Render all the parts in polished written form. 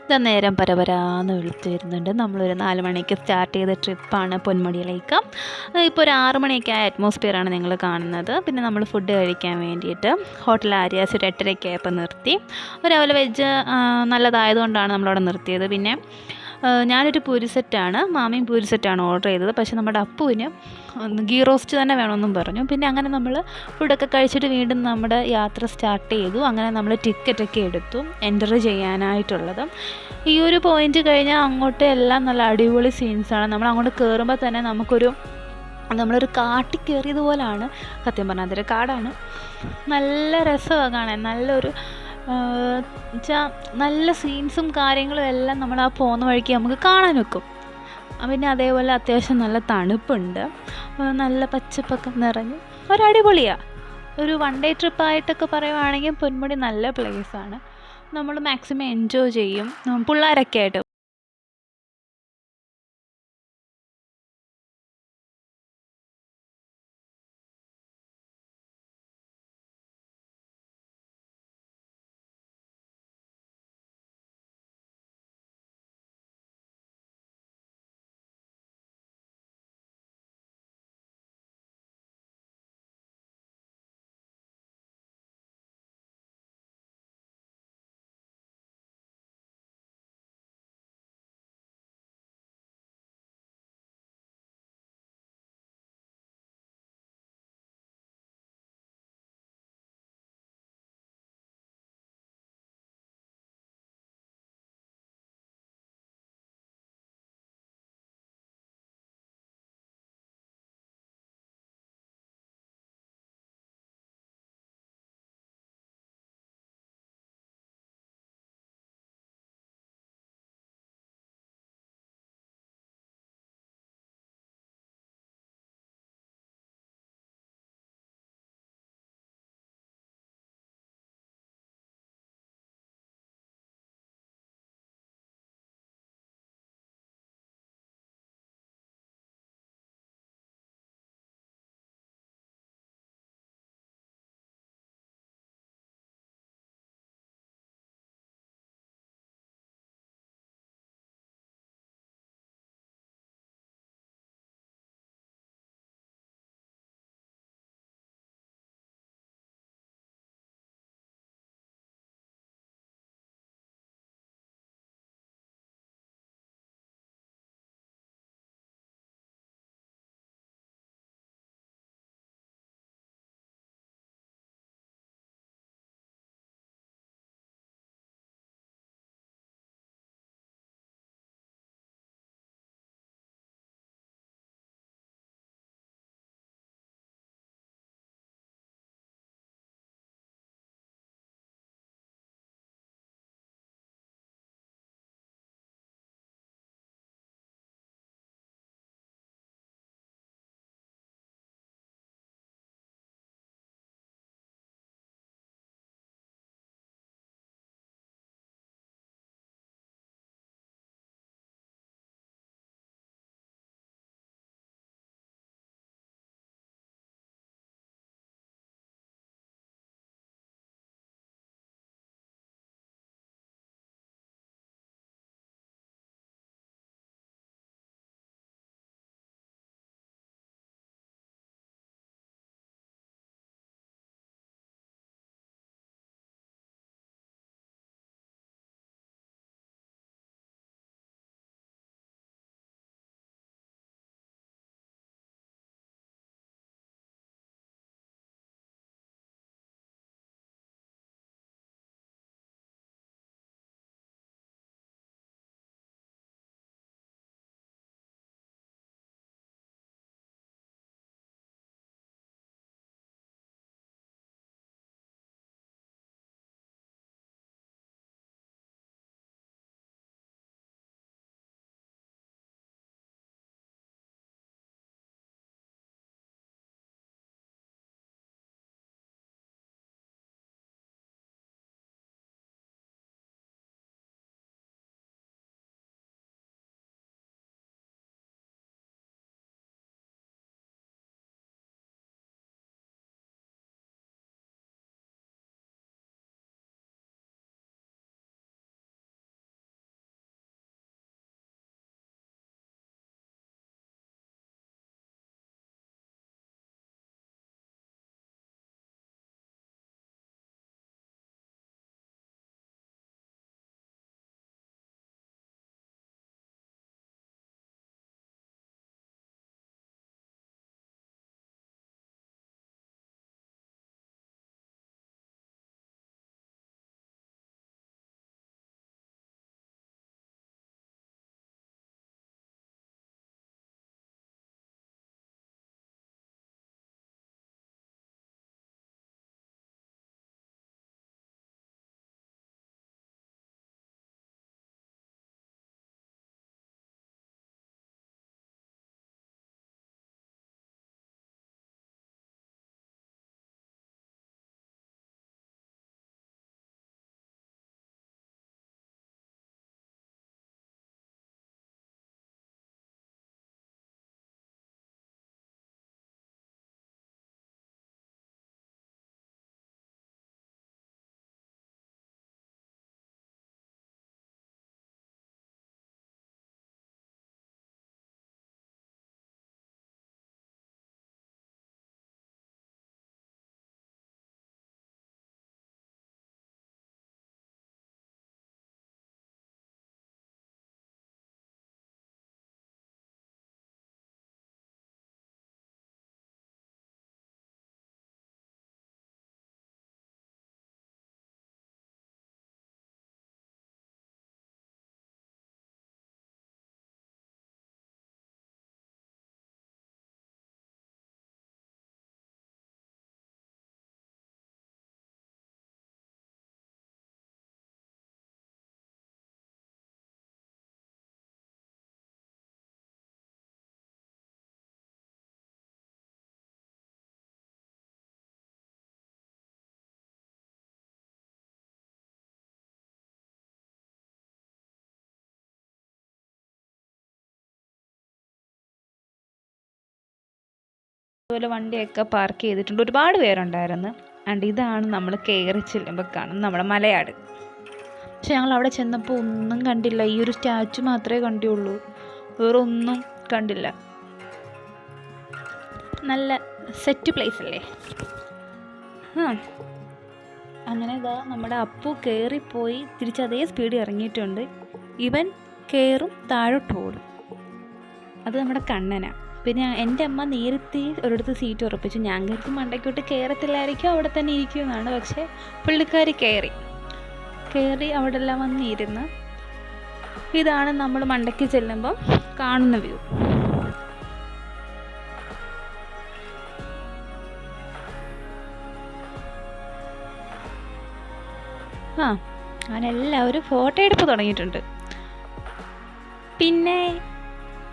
ഇതാ നേരം പരപരാന്ന് വെളുത്ത് വരുന്നുണ്ട്. നമ്മളൊരു 4 മണിക്ക് സ്റ്റാർട്ട് ചെയ്ത ട്രിപ്പാണ് പൊന്മുടിയിലേക്ക്. ഇപ്പോൾ ഒരു 6 മണിയൊക്കെ ആയ അറ്റ്മോസ്ഫിയറാണ് നിങ്ങൾ കാണുന്നത്. പിന്നെ നമ്മൾ ഫുഡ് കഴിക്കാൻ വേണ്ടിയിട്ട് ഹോട്ടൽ ആര്യാസ് ഒരു 8:30 ആയപ്പോൾ നിർത്തി. രാവിലെ വെജ് നല്ലതായതുകൊണ്ടാണ് നമ്മളവിടെ നിർത്തിയത്. പിന്നെ ഞാനൊരു പൂരി സെറ്റാണ്, മാമിയും പൂരി സെറ്റാണ് ഓർഡർ ചെയ്തത്. പക്ഷേ നമ്മുടെ അപ്പുവിന് ഗീ റോസ്റ്റ് തന്നെ വേണമെന്നും പറഞ്ഞു. പിന്നെ അങ്ങനെ നമ്മൾ ഫുഡൊക്കെ കഴിച്ചിട്ട് വീണ്ടും നമ്മുടെ യാത്ര സ്റ്റാർട്ട് ചെയ്തു. അങ്ങനെ നമ്മൾ ടിക്കറ്റൊക്കെ എടുത്തു എൻ്റർ ചെയ്യാനായിട്ടുള്ളത്. ഈ ഒരു പോയിൻ്റ് കഴിഞ്ഞാൽ അങ്ങോട്ട് എല്ലാം നല്ല അടിപൊളി സീൻസാണ്. നമ്മൾ അങ്ങോട്ട് കയറുമ്പോൾ തന്നെ നമ്മളൊരു കാട്ടിൽ കയറിയതുപോലാണ്. സത്യം പറഞ്ഞാൽ അതൊരു കാടാണ്. നല്ല രസമാണ് കാണാൻ. നല്ലൊരു വെച്ചാൽ നല്ല സീൻസും കാര്യങ്ങളും എല്ലാം നമ്മൾ ആ പോകുന്ന വഴിക്ക് നമുക്ക് കാണാൻ വെക്കും. പിന്നെ അതേപോലെ അത്യാവശ്യം നല്ല തണുപ്പുണ്ട്, നല്ല പച്ചപ്പൊക്കെ നിറഞ്ഞ് ഒരടിപൊളിയാണ്. ഒരു 1 ഡേ ട്രിപ്പായിട്ടൊക്കെ പറയുവാണെങ്കിൽ പൊന്മുടി നല്ല പ്ലേസാണ്. നമ്മൾ മാക്സിമം എൻജോയ് ചെയ്യും പിള്ളേരൊക്കെ ആയിട്ട്. അതുപോലെ വണ്ടിയൊക്കെ പാർക്ക് ചെയ്തിട്ടുണ്ട്. ഒരുപാട് പേരുണ്ടായിരുന്നു. ആൻഡ് ഇതാണ് നമ്മൾ കയറി ചെല്ലുമ്പോൾ കാണുന്നത് നമ്മുടെ മലയാട്. പക്ഷെ ഞങ്ങൾ അവിടെ ചെന്നപ്പോൾ ഒന്നും കണ്ടില്ല. ഈ ഒരു സ്റ്റാച്ചു മാത്രമേ കണ്ടുള്ളൂ, വേറെ ഒന്നും കണ്ടില്ല. നല്ല സെറ്റ് പ്ലേസ് അല്ലേ. അങ്ങനെ ഇതാ നമ്മുടെ അപ്പു കയറിപ്പോയി തിരിച്ച് അതേ സ്പീഡിൽ ഇറങ്ങിയിട്ടുണ്ട്. ഇവൻ കയറും താഴോട്ട് ഓടും. അത് നമ്മുടെ കണ്ണനാണ്. പിന്നെ എൻ്റെ അമ്മ നേരത്തെ ഒരിടത്ത് സീറ്റ് ഉറപ്പിച്ചു. ഞാൻ കരുതി മണ്ടയ്ക്കോട്ട് കയറത്തില്ലായിരിക്കും, അവിടെ തന്നെ ഇരിക്കുമെന്നാണ്. പക്ഷേ പുള്ളിക്കാരി കയറി അവിടെ എല്ലാം വന്നിരുന്ന്. ഇതാണ് നമ്മൾ മണ്ടയ്ക്ക് ചെല്ലുമ്പം കാണുന്ന വ്യൂ. അങ്ങനെ എല്ലാവരും ഫോട്ടോ എടുപ്പ് തുടങ്ങിയിട്ടുണ്ട്. പിന്നെ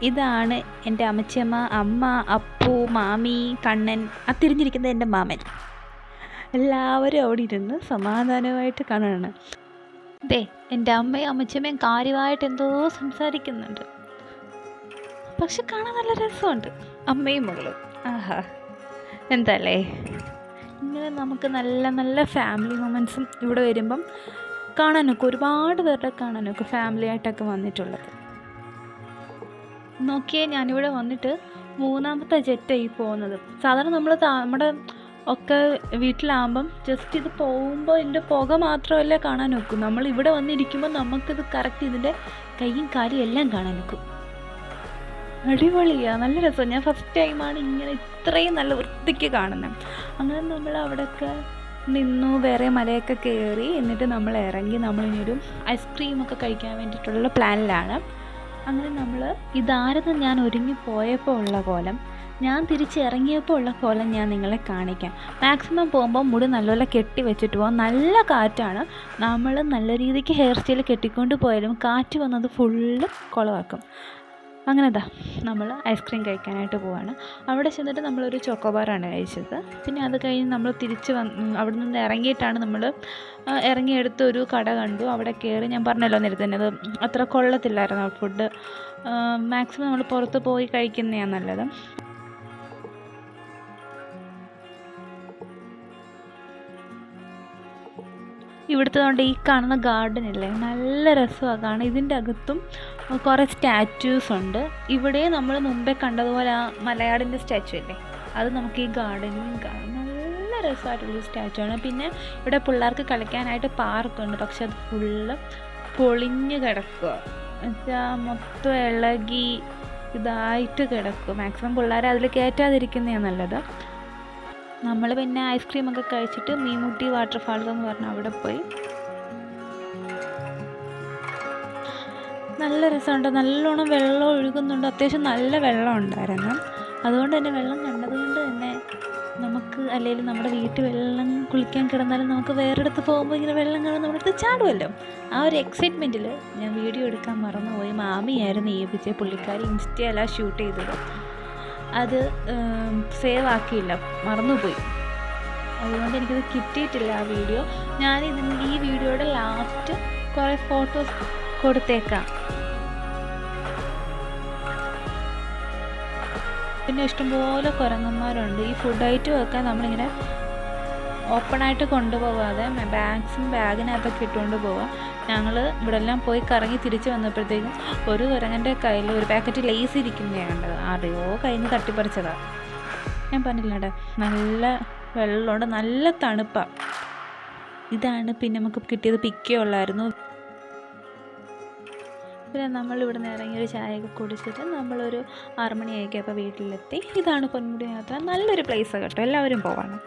ഇതാണ് എൻ്റെ അമ്മച്ചിയമ്മ, അമ്മ, അപ്പു, മാമി, കണ്ണൻ, ആ തിരിഞ്ഞിരിക്കുന്നത് എൻ്റെ മാമൻ. എല്ലാവരും അവിടെ ഇരുന്ന് സമാധാനമായിട്ട് കാണുകയാണ്. എൻ്റെ അമ്മയും അമ്മച്ചിയമ്മയും കാര്യമായിട്ട് എന്തോ സംസാരിക്കുന്നുണ്ട്. പക്ഷെ കാണാൻ നല്ല രസമുണ്ട്. അമ്മയും മകളും എന്തല്ലേ. ഇങ്ങനെ നമുക്ക് നല്ല നല്ല ഫാമിലി മൊമെൻറ്റ്സും ഇവിടെ വരുമ്പം കാണാനൊക്കെ, ഒരുപാട് പേരുടെ കാണാനൊക്കെ ഫാമിലി ആയിട്ടൊക്കെ വന്നിട്ടുള്ളത്. നോക്കിയേ, ഞാനിവിടെ വന്നിട്ട് 3ാമത്തെ ജെറ്റായി പോകുന്നത്. സാധാരണ നമ്മൾ നമ്മുടെ ഒക്കെ വീട്ടിലാകുമ്പം ജസ്റ്റ് ഇത് പോകുമ്പോൾ ഇതിൻ്റെ പുക മാത്രമല്ല കാണാൻ നോക്കും. നമ്മൾ ഇവിടെ വന്നിരിക്കുമ്പോൾ നമുക്കിത് കറക്റ്റ് ഇതിൻ്റെ കൈയും കാലും എല്ലാം കാണാൻ നോക്കും. അടിപൊളിയാണ്, നല്ല രസമാണ്. ഞാൻ ഫസ്റ്റ് ടൈമാണ് ഇങ്ങനെ ഇത്രയും നല്ല വൃത്തിക്ക് കാണുന്നത്. അങ്ങനെ നമ്മൾ അവിടെയൊക്കെ നിന്നു, വേറെ മലയൊക്കെ കയറി, എന്നിട്ട് നമ്മൾ ഇറങ്ങി നമ്മളിനൊരു ഐസ്ക്രീമൊക്കെ കഴിക്കാൻ വേണ്ടിയിട്ടുള്ള പ്ലാനിലാണ്. അങ്ങനെ നമ്മൾ ഇതായിരുന്നു ഞാൻ ഒരുങ്ങി പോയപ്പോൾ ഉള്ള കോലം. ഞാൻ തിരിച്ചിറങ്ങിയപ്പോൾ ഉള്ള കോലം ഞാൻ നിങ്ങളെ കാണിക്കാം. മാക്സിമം പോകുമ്പോൾ മുടി നല്ലപോലെ കെട്ടി വെച്ചിട്ട് പോകാം. നല്ല കാറ്റാണ്. നമ്മൾ നല്ല രീതിക്ക് ഹെയർ സ്റ്റൈൽ കെട്ടിക്കൊണ്ട് പോയാലും കാറ്റ് വന്നത് ഫുള്ള് കുളമാക്കും. അങ്ങനെ നമ്മൾ ഐസ്ക്രീം കഴിക്കാനായിട്ട് പോവാണ്. അവിടെ ചെന്നിട്ട് നമ്മളൊരു ചോക്കോബാറാണ് കഴിച്ചത്. പിന്നെ അത് കഴിഞ്ഞ് നമ്മൾ തിരിച്ച് അവിടെ നിന്ന് ഇറങ്ങിയിട്ടാണ് നമ്മൾ ഇറങ്ങിയെടുത്തൊരു കട കണ്ടു. അവിടെ കയറി. ഞാൻ പറഞ്ഞല്ലോ നേരത്തെ തന്നെ അത് അത്ര കൊള്ളത്തില്ലായിരുന്നു ആ ഫുഡ്. മാക്സിമം നമ്മൾ പുറത്ത് പോയി കഴിക്കുന്നതാണ് നല്ലത്. ഇവിടുത്തെ കൊണ്ട് ഈ കാണുന്ന ഗാർഡൻ ഇല്ലേ, നല്ല രസമാണ് കാണാൻ. ഇതിൻ്റെ അകത്തും കുറേ സ്റ്റാച്യൂസ് ഉണ്ട്. ഇവിടെ നമ്മൾ മുമ്പേ കണ്ടതുപോലെ ആ മലയാടിൻ്റെ സ്റ്റാച്ചു ഇല്ലേ, അത് നമുക്ക് ഈ ഗാർഡനിലും കാണാം. നല്ല രസമായിട്ടുള്ളൊരു സ്റ്റാച്ചു ആണ്. പിന്നെ ഇവിടെ പിള്ളേർക്ക് കളിക്കാനായിട്ട് പാർക്കുണ്ട്. പക്ഷെ അത് ഫുള്ള് പൊളിഞ്ഞ് കിടക്കുക. എന്നുവെച്ചാൽ മൊത്തം ഇളകി ഇതായിട്ട് കിടക്കും. മാക്സിമം പിള്ളേരെ അതിൽ കയറ്റാതിരിക്കുന്നതാണ് നല്ലത്. നമ്മൾ പിന്നെ ഐസ്ക്രീമൊക്കെ കഴിച്ചിട്ട് മീൻമുട്ടി വാട്ടർഫാൾസ് എന്ന് പറഞ്ഞാൽ അവിടെ പോയി. നല്ല രസമുണ്ട്. നല്ലോണം വെള്ളം ഒഴുകുന്നുണ്ട്. അത്യാവശ്യം നല്ല വെള്ളം ഉണ്ടായിരുന്നു. അതുകൊണ്ട് തന്നെ വെള്ളം കണ്ടതുകൊണ്ട് തന്നെ നമുക്ക്, അല്ലെങ്കിൽ നമ്മുടെ വീട്ടിൽ വെള്ളം കുളിക്കാൻ കിടന്നാലും നമുക്ക് വേറെടുത്ത് പോകുമ്പോൾ ഇങ്ങനെ വെള്ളം കാണുമ്പോൾ നമ്മുടെ അടുത്ത് ചാടുമല്ലോ. ആ ഒരു എക്സൈറ്റ്മെൻറ്റിൽ ഞാൻ വീഡിയോ എടുക്കാൻ മറന്നുപോയി. മാമിയായിരുന്നു ഏൽപ്പിച്ചത്. പുള്ളിക്കാരി ഇൻസ്റ്റയെല്ലാം ഷൂട്ട് ചെയ്തത്. അത് സേവ് ആക്കിയില്ല, മറന്നുപോയി. അതുകൊണ്ട് എനിക്കത് കിട്ടിയിട്ടില്ല ആ വീഡിയോ. ഈ വീഡിയോയുടെ ലാസ്റ്റ് കുറേ ഫോട്ടോസ് കൊടുത്തേക്കാം. പിന്നെ ഇഷ്ടംപോലെ കുരങ്ങന്മാരുണ്ട്. ഈ ഫുഡ് ഐറ്റം ഒക്കെ നമ്മളിങ്ങനെ ഓപ്പണായിട്ട് കൊണ്ടുപോകാതെ ബാഗിനകത്തൊക്കെ ഇട്ടുകൊണ്ട് പോവാം. ഞങ്ങൾ ഇവിടെ എല്ലാം പോയി കറങ്ങി തിരിച്ച് വന്നപ്പോഴത്തേക്കും ഒരു കുരങ്ങൻ്റെ കയ്യിൽ ഒരു പാക്കറ്റ് ലേസ് ഇരിക്കുന്നതാണ് കണ്ടത്. ആരെയോ കയ്യിൽ നിന്ന് തട്ടിപ്പറിച്ചതാണ്. ഞാൻ പറഞ്ഞില്ലേ, നല്ല വെള്ളമുണ്ട്, നല്ല തണുപ്പാണ്. ഇതാണ് പിന്നെ നമുക്ക് കിട്ടിയത്. പിക്കേ ഉള്ളായിരുന്നു. പിന്നെ നമ്മളിവിടെ നിന്ന് ഇറങ്ങി ഒരു ചായയൊക്കെ കുടിച്ചിട്ട് നമ്മളൊരു 6 മണിയായിരിക്കും അപ്പോൾ വീട്ടിലെത്തി. ഇതാണ് പൊന്മുടി യാത്ര. നല്ലൊരു പ്ലേസാണ് കേട്ടോ, എല്ലാവരും പോവാണ്.